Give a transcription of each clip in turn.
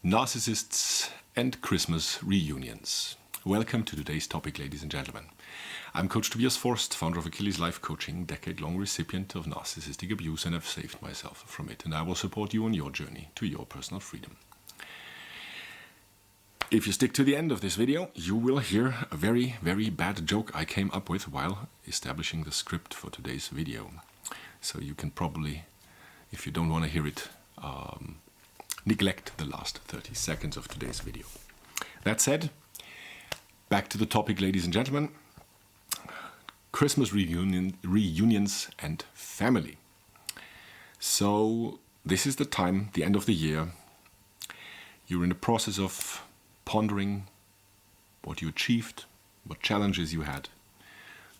Narcissists and Christmas reunions. Welcome to today's topic, ladies and gentlemen. I'm Coach Tobias Forst, founder of Achilles-Lifecoaching, decade-long recipient of narcissistic abuse, and have saved myself from it, and I will support you on your journey to your personal freedom. If you stick to the end of this video, you will hear a very, very bad joke I came up with while establishing the script for today's video. So you can probably, if you don't want to hear it, neglect the last 30 seconds of today's video. That said, back to the topic, ladies and gentlemen. Christmas reunions and family. So this is the time, the end of the year. You're in the process of pondering what you achieved, what challenges you had,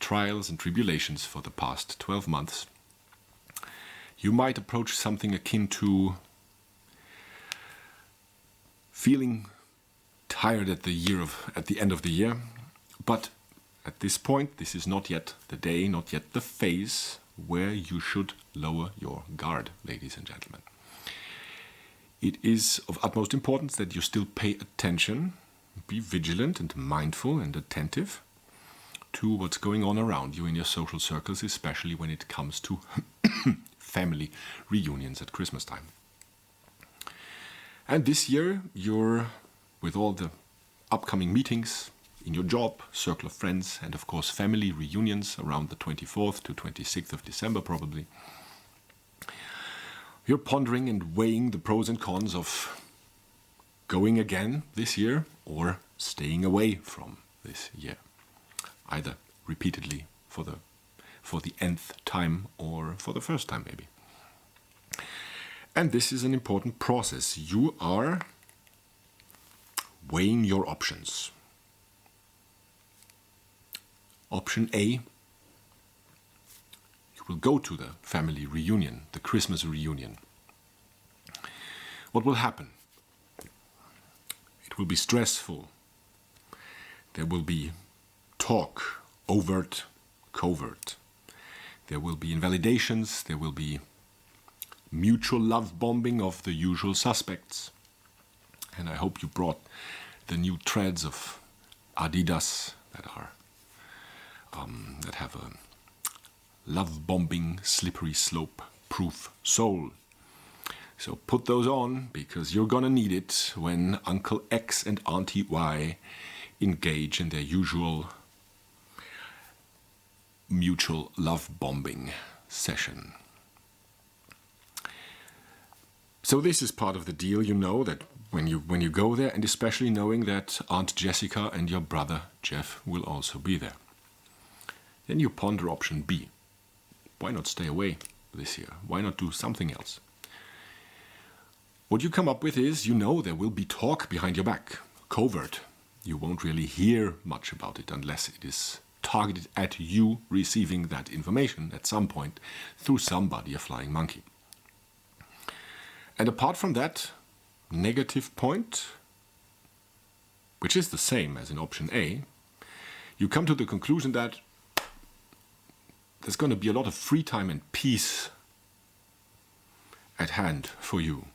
trials and tribulations for the past 12 months. You might approach something akin to feeling tired at the end of the year, but at this point, this is not yet the day, not yet the phase where you should lower your guard, ladies and gentlemen. It is of utmost importance that you still pay attention, be vigilant and mindful and attentive to what's going on around you in your social circles, especially when it comes to family reunions at Christmas time. And this year, you're, with all the upcoming meetings in your job, circle of friends, and of course family reunions around the 24th to 26th of December probably, you're pondering and weighing the pros and cons of going again this year or staying away from this year, either repeatedly for the nth time or for the first time maybe. And this is an important process. You are weighing your options. Option A, you will go to the family reunion, the Christmas reunion. What will happen? It will be stressful. There will be talk, overt, covert. There will be invalidations. There will be mutual love bombing of the usual suspects. And I hope you brought the new treads of Adidas that have a love bombing, slippery slope proof sole. So put those on, because you're gonna need it when Uncle X and Auntie Y engage in their usual mutual love bombing session. So this is part of the deal, you know, that when you go there, and especially knowing that Aunt Jessica and your brother Jeff will also be there. Then you ponder option B. Why not stay away this year? Why not do something else? What you come up with is, you know, there will be talk behind your back, covert. You won't really hear much about it unless it is targeted at you receiving that information at some point through somebody, a flying monkey. And apart from that negative point, which is the same as in option A, you come to the conclusion that there's going to be a lot of free time and peace at hand for you.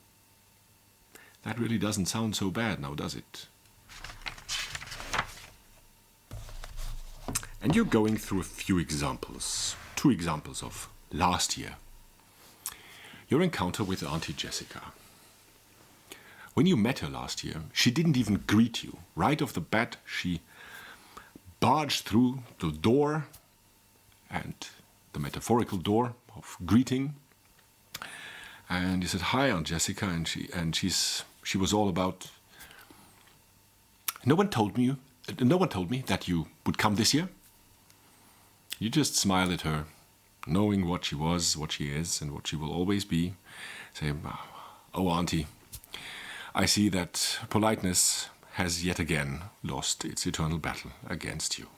That really doesn't sound so bad now, does it? And you're going through a few examples, 2 examples of last year. Your encounter with Auntie Jessica. When you met her last year, she didn't even greet you. Right off the bat, she barged through the door, and the metaphorical door of greeting. And you said, "Hi, Aunt Jessica," and she was all about, no one told me that you would come this year." You just smiled at her, knowing what she was, what she is, and what she will always be. Say, "Oh, Auntie, I see that politeness has yet again lost its eternal battle against you.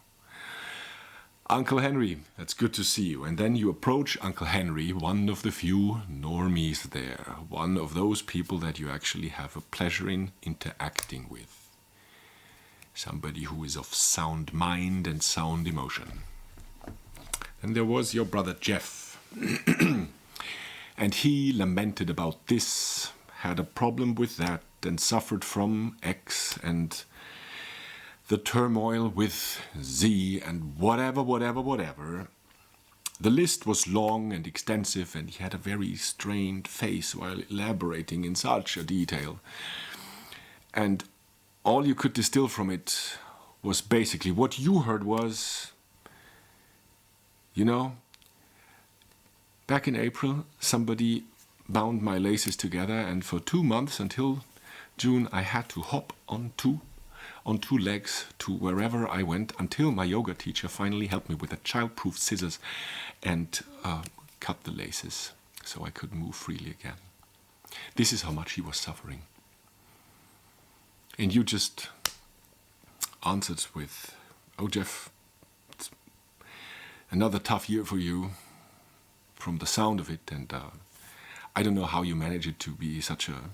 Uncle Henry, that's good to see you." And then you approach Uncle Henry, one of the few normies there, one of those people that you actually have a pleasure in interacting with. Somebody who is of sound mind and sound emotion. And there was your brother Jeff. And he lamented about this, had a problem with that, and suffered from X and the turmoil with Z and whatever. The list was long and extensive, and he had a very strained face while elaborating in such a detail. And all you could distill from it was basically what you heard was, you know, back in April, somebody bound my laces together, and for 2 months until June, I had to hop on two legs to wherever I went until my yoga teacher finally helped me with a child-proof scissors and cut the laces so I could move freely again. This is how much he was suffering. And you just answered with, "Oh, Jeff, it's another tough year for you," from the sound of it, and I don't know how you manage it to be such a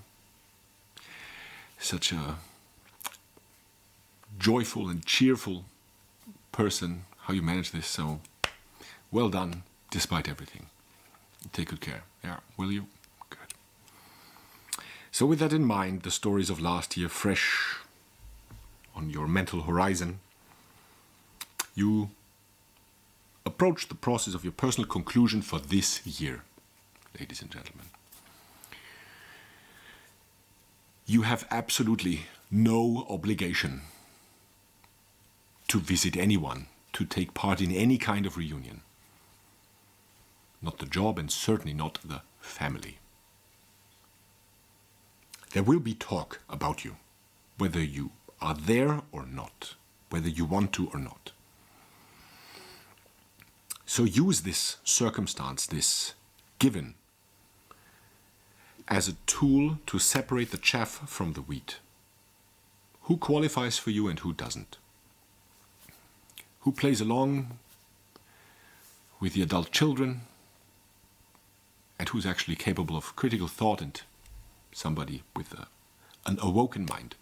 joyful and cheerful person, how you manage this. So well done, despite everything. Take good care. Yeah, will you? Good. So with that in mind, the stories of last year fresh on your mental horizon, you approach the process of your personal conclusion for this year, ladies and gentlemen. You have absolutely no obligation to visit anyone, to take part in any kind of reunion. Not the job, and certainly not the family. There will be talk about you, whether you are there or not, whether you want to or not. So use this circumstance, this given, as a tool to separate the chaff from the wheat. Who qualifies for you and who doesn't? Who plays along with the adult children and who's actually capable of critical thought and somebody with an awoken mind.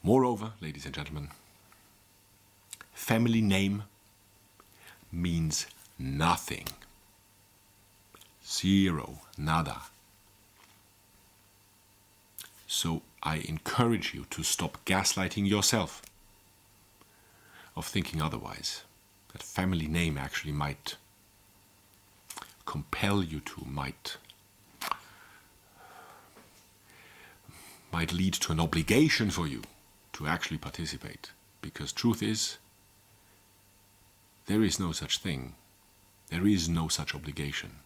Moreover, ladies and gentlemen, family name means nothing. Zero, nada. So I encourage you to stop gaslighting yourself of thinking otherwise. That family name actually might compel you to, might lead to an obligation for you to actually participate. Because truth is, there is no such thing. There is no such obligation.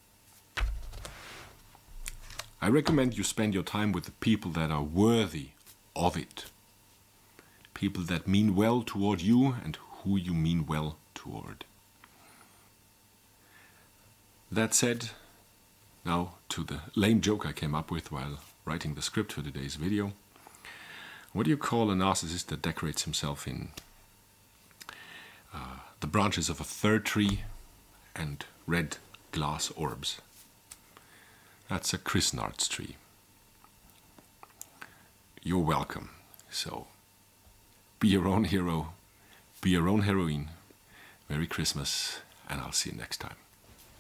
I recommend you spend your time with the people that are worthy of it. People that mean well toward you and who you mean well toward. That said, now to the lame joke I came up with while writing the script for today's video. What do you call a narcissist that decorates himself in the branches of a fir tree and red glass orbs? That's a Christnards tree. You're welcome. So, be your own hero, be your own heroine. Merry Christmas, and I'll see you next time.